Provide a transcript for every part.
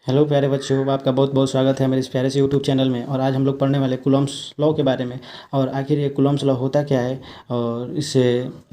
Hello प्यारे बच्चों, आपका बहुत बहुत स्वागत है मेरे इस प्यारे से यूट्यूब चैनल में। और आज हम लोग पढ़ने वाले कूलॉम्स लॉ के बारे में, और आखिर ये कूलॉम्स लॉ होता क्या है और इससे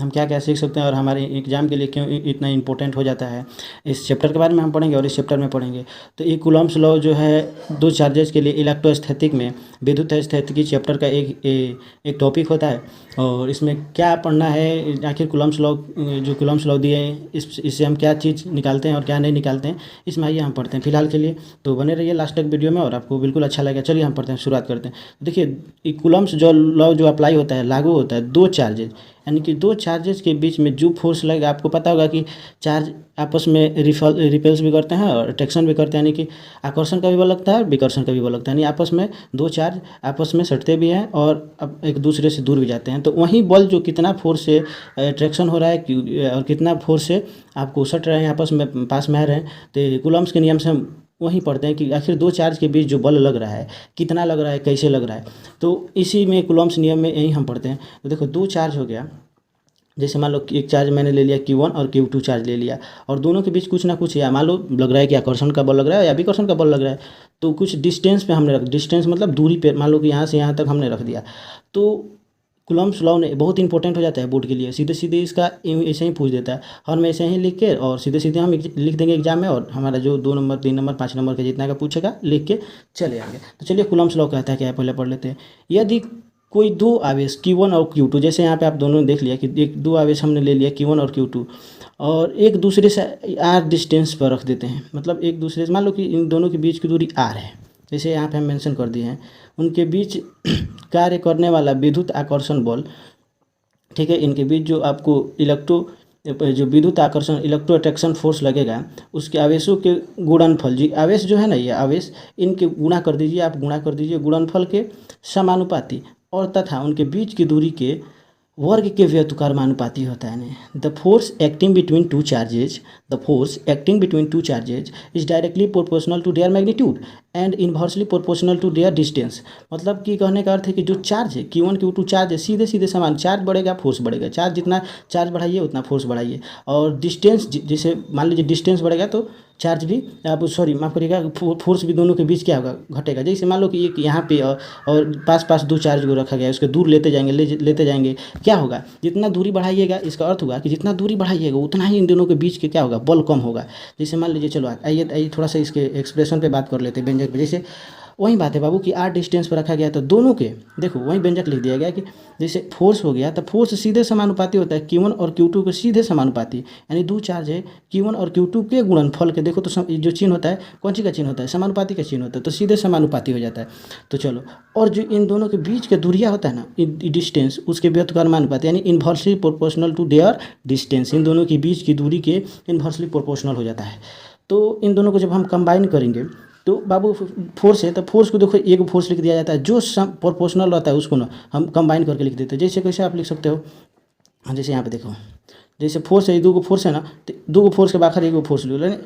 हम क्या क्या सीख सकते हैं और हमारे एग्ज़ाम के लिए क्यों इतना इंपॉर्टेंट हो जाता है, इस चैप्टर के बारे में हम पढ़ेंगे और इस चैप्टर में पढ़ेंगे। तो ये कूलॉम्स लॉ जो है दो चार्जेस के लिए इलेक्ट्रोस्टैटिक में विद्युत स्थितिकी चैप्टर का एक टॉपिक होता है। और इसमें क्या पढ़ना है, आखिर कूलॉम्स लॉ जो कूलॉम्स लॉ दिए हैं इससे हम क्या चीज़ निकालते हैं और क्या नहीं निकालते हैं, इसमें आइए हम पढ़ते हैं फिलहाल के लिए। तो बने रहिए लास्ट तक वीडियो में और आपको बिल्कुल अच्छा लगेगा। चलिए हम पढ़ते हैं, शुरुआत करते हैं। देखिए, ये कूलम्स जो लॉ जो अप्लाई होता है, लागू होता है दो चार्जेज, यानी कि दो चार्जेस के बीच में जो फोर्स लगेगा, आपको पता होगा कि चार्ज आपस में रिपेल्स भी करते हैं और अट्रैक्शन भी करते हैं, यानी कि आकर्षण का भी बल लगता है और विकर्षण का भी बल लगता है, यानी आपस में दो चार्ज आपस में सटते भी हैं और अब एक दूसरे से दूर भी जाते हैं। तो वही बल जो कितना फोर्स से अट्रैक्शन हो रहा है और कितना फोर्स से आपको सट रहे हैं, आपस में पास में आ रहे हैं, तो कूलम्स के नियम से हम वहीं पढ़ते हैं कि आखिर दो चार्ज के बीच जो बल लग रहा है, कितना लग रहा है, कैसे लग रहा है। तो इसी में कूलम्स नियम में यही हम पढ़ते हैं। तो देखो, दो चार्ज हो गया, जैसे मान लो कि एक चार्ज मैंने ले लिया Q1 और Q2 चार्ज ले लिया, और दोनों के बीच कुछ ना कुछ, या मान लो लग रहा है कि आकर्षण का बल लग रहा है या विकर्षण का बल लग रहा है, तो कुछ डिस्टेंस पे हमने डिस्टेंस मतलब दूरी पे, मान लो कि यहाँ से यहाँ तक हमने रख दिया। तो कूलम्स लॉ ने बहुत इंपॉर्टेंट हो जाता है बोर्ड के लिए, सीधे सीधे इसका ऐसे ही पूछ देता है, और मैं ऐसे ही लिख के और सीधे सीधे हम लिख देंगे एग्जाम में, और हमारा जो 2 नंबर 3 नंबर 5 नंबर का जितना का पूछेगा लिख के चले आएंगे। तो चलिए, कूलम्स लॉ कहता है क्या है, पहले पढ़ लेते हैं। यदि कोई दो आवेश Q1 और Q2, जैसे यहाँ पे आप दोनों ने देख लिया कि एक दो आवेश हमने ले लिया Q1 और Q2, और एक दूसरे से R डिस्टेंस पर रख देते हैं, मतलब एक दूसरे से, मान लो कि इन दोनों के बीच की दूरी R है, जैसे यहाँ पे हम मेंशन कर दिए हैं, उनके बीच कार्य करने वाला विद्युत आकर्षण बल, ठीक है, इनके बीच जो आपको जो विद्युत आकर्षण इलेक्ट्रो अट्रैक्शन फोर्स लगेगा, उसके आवेशों के गुणनफल, जी आवेश जो है ना, ये आवेश, इनके गुणा कर दीजिए, आप गुणा कर दीजिए गुणनफल के समानुपाती, और तथा उनके बीच की दूरी के वर्ग के व्युत्क्रमानुपाती होता है। The force acting between two charges is directly proportional to their magnitude and inversely proportional to their distance. मतलब कि कहने का अर्थ है कि जो चार्ज है Q1 Q2 चार्ज है, सीधे सीधे समान, चार्ज बढ़ेगा फोर्स बढ़ेगा, चार्ज जितना चार्ज बढ़ाइए उतना फोर्स बढ़ाइए, और डिस्टेंस जैसे मान लीजिए डिस्टेंस बढ़ेगा तो चार्ज भी, आप सॉरी माफ़ करिएगा, फोर्स भी दोनों के बीच क्या होगा, घटेगा। जैसे मान लो कि एक यहाँ पे और पास पास दो चार्ज को रखा गया है, उसके दूर लेते जाएंगे लेते जाएंगे, क्या होगा, जितना दूरी बढ़ाइएगा, इसका अर्थ हुआ कि जितना दूरी बढ़ाइएगा उतना ही इन दोनों के बीच के क्या होगा, बल कम होगा। जैसे मान लीजिए, चलो आइए थोड़ा सा इसके एक्सप्रेशन पे बात कर लेते हैं, व्यंजक पे। जैसे वही बात है बाबू कि R डिस्टेंस पर रखा गया, तो दोनों के देखो वही व्यंजक लिख दिया गया कि जैसे फोर्स हो गया, तो फोर्स सीधे समानुपाती होता है Q1 और Q2 के सीधे समानुपाती, यानी दो चार्ज है Q1 और Q2 के गुणनफल के, देखो तो जो चिन्ह होता है, कौन सी का चिन्ह होता है, समानुपाती का चिन्ह होता है, तो सीधे समानुपाती हो जाता है। तो चलो, और जो इन दोनों के बीच के दूरिया होता है ना, डिस्टेंस, उसके व्युत्क्रमानुपाती, यानी inversely proportional to their distance, इन दोनों के बीच की दूरी के इन्वर्सली प्रोपोर्शनल हो जाता है। तो इन दोनों को जब हम कंबाइन करेंगे तो बाबू फोर्स है, तो फोर्स को देखो एक फोर्स लिख दिया जाता है, जो सम प्रोपोर्शनल रहता है उसको ना हम कंबाइन करके लिख देते हैं। जैसे कैसे आप लिख सकते हो, जैसे यहाँ पे देखो, जैसे फोर्स है, दो गो फोर्स है ना, तो दो गो फोर्स के बाहर एक गो फोर्स ले लें,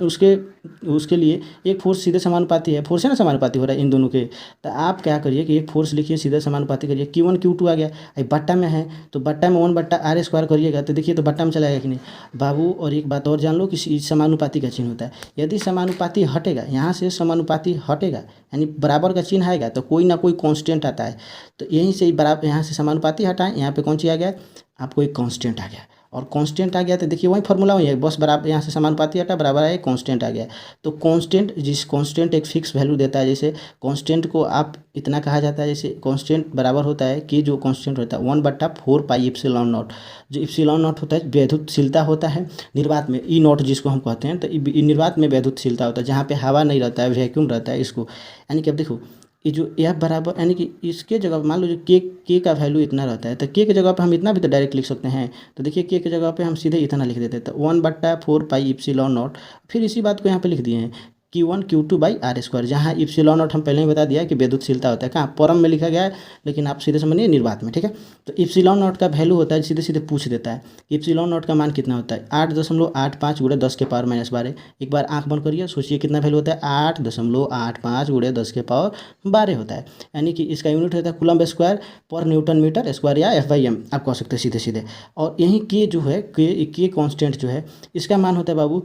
उसके लिए एक फोर्स सीधे समानुपाती है, फोर्स है ना, समानुपाती हो रहा है इन दोनों के। तो आप क्या करिए कि एक फोर्स लिखिए, सीधे समानुपाती करिए, Q1 Q2 आ गया, बट्टा में है तो बट्टा में 1/r² करिएगा, तो देखिए तो बट्टा में चला जाएगा कि नहीं बाबू। और एक बात और जान लो कि समानुपाती का चिन्ह होता है, यदि समानुपाती हटेगा, यहाँ से समानुपाती हटेगा, यानी बराबर का चिन्ह आएगा, तो कोई ना कोई कांस्टेंट आता है। तो यहीं से बराबर, यहाँ से समानुपाती हटाएं, यहाँ पे कौन सी आ गया, आपको एक कांस्टेंट आ गया, और कांस्टेंट आ गया तो देखिए वही फार्मूला वही है, बस बराबर, यहाँ से समानुपाती हटा, बराबर आया, कांस्टेंट आ गया। तो कांस्टेंट, जिस कांस्टेंट एक फिक्स वैल्यू देता है, जैसे कांस्टेंट को आप इतना कहा जाता है, जैसे कांस्टेंट बराबर होता है कि जो कांस्टेंट होता है 1/4 पाई एप्सिलॉन नॉट, जो एप्सिलॉन नॉट होता है वैद्युतशीलता होता है निर्वात में, ई नॉट जिसको हम कहते हैं, तो निर्वात में वैद्युतशीलता होता है, जहाँ पे हवा नहीं रहता है, वैक्यूम रहता है, इसको, यानी कि अब देखो ये जो F बराबर, यानी कि इसके जगह मान लो जो के का वैल्यू इतना रहता है, तो के जगह पे हम इतना भी तो डायरेक्ट लिख सकते हैं। तो देखिए के जगह पे हम सीधे इतना लिख देते हैं, तो 1/4 पाई एप्सिलॉन नॉट, फिर इसी बात को यहाँ पे लिख दिए हैं Q1 Q2 बाई R², जहाँ एप्सिलॉन नॉट हम पहले ही बता दिया है कि विद्युतशीलता होता है, कहाँ परम में लिखा गया है, लेकिन आप सीधे समझिए निर्वात में, ठीक है। तो एप्सिलॉन नॉट का वैल्यू होता है, सीधे सीधे पूछ देता है एप्सिलॉन नॉट का मान कितना होता है, 8.85 × 10⁻12। एक बार आंख बंद करिए, सोचिए कितना वैल्यू होता है, 8.85 × 10⁻12 होता है, यानी कि इसका यूनिट होता है कूलम्ब स्क्वायर पर न्यूटन मीटर स्क्वायर, या F/m आप कह सकते हैं सीधे सीधे। और यहीं के जो है के कांस्टेंट जो है, इसका मान होता है बाबू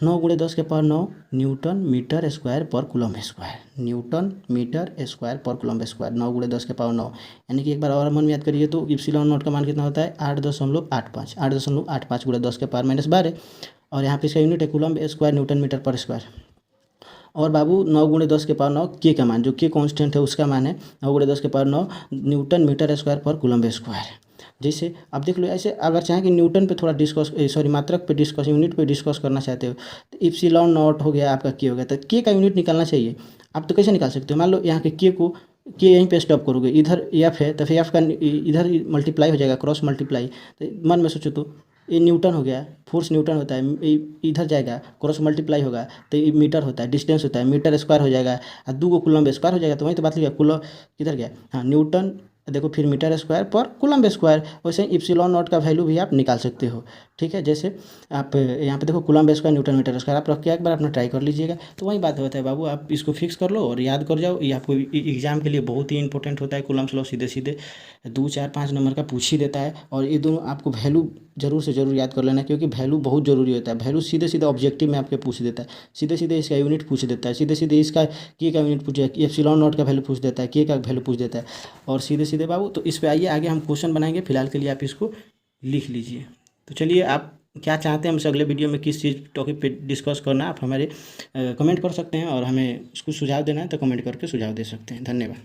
9 गुणे 10 के पावर 9 न्यूटन मीटर स्क्वायर पर coulomb square, newton metre square पर कूलम स्क्वायर, 9 गुणे 10 के पावर 9। यानी कि एक बार और मन में याद करिए तो इप्सिलॉन नॉट का मान कितना होता है 8.85, 8.85 गुणे 10 के पावर -12। और यहाँ पे इसका यूनिट है कूलम स्क्वायर न्यूटन मीटर पर स्क्वायर। और बाबू 9 गुणे 10 के पावर 9 के का मान, जो के कांस्टेंट है उसका मान है 9 गुणे 10 के पावर 9 न्यूटन मीटर स्क्वायर पर कूलम स्क्वायर। जैसे अब देख लो, ऐसे अगर चाहें कि न्यूटन पे थोड़ा मात्रक पे डिस्कस, यूनिट पे डिस्कस करना चाहते हो तो इप्सिलॉन नॉट हो गया, आपका के हो गया, तो के का यूनिट निकालना चाहिए। आप तो कैसे निकाल सकते हो, मान लो यहाँ के को के यहीं पे स्टॉप करोगे, इधर एफ है तो फिर एफ का इधर मल्टीप्लाई हो जाएगा, क्रॉस मल्टीप्लाई। तो मन में सोचो तो ये न्यूटन हो गया, फोर्स न्यूटन होता है, इधर जाएगा क्रॉस मल्टीप्लाई होगा तो ये मीटर होता है, डिस्टेंस होता है, मीटर स्क्वायर हो जाएगा और 2 कूलम स्क्वायर हो जाएगा। तो वहीं तो बात लगी, कूलम किधर गया, हाँ न्यूटन, देखो फिर मीटर स्क्वायर पर कूलम स्क्वायर। वैसे इप्सिलॉन नॉट का वैल्यू भी आप निकाल सकते हो। ठीक है, जैसे आप यहाँ पे देखो coulomb square newton metre square आप रख के एक बार अपना ट्राई कर लीजिएगा, तो वही बात होता है बाबू, आप इसको फिक्स कर लो और याद कर जाओ। ये आपको एग्जाम के लिए बहुत ही इंपॉर्टेंट होता है। कूलम्स लॉ सीधे सीधे 2, 4, 5 नंबर का पूछ ही देता है। और ये दोनों आपको वैल्यू जरूर से जरूर याद कर लेना, क्योंकि वैल्यू बहुत जरूरी होता है। वैल्यू सीधे सीधे ऑब्जेक्टिव में आपके पूछ देता है, सीधे सीधे इसका यूनिट पूछ देता है, सीधे सीधे इसका के का यूनिट पूछ देता है, एप्सिलॉन नॉट का वैल्यू पूछ देता है, के का वैल्यू पूछ देता है, और सीधे सीधे बाबू। तो इस पे आइए आगे हम क्वेश्चन बनाएंगे, फिलहाल के लिए आप इसको लिख लीजिए। तो चलिए, आप क्या चाहते हैं हमसे अगले वीडियो में किस चीज़ टॉपिक पे डिस्कस करना, आप हमारे कमेंट कर सकते हैं, और हमें उसको सुझाव देना है तो कमेंट करके सुझाव दे सकते हैं। धन्यवाद।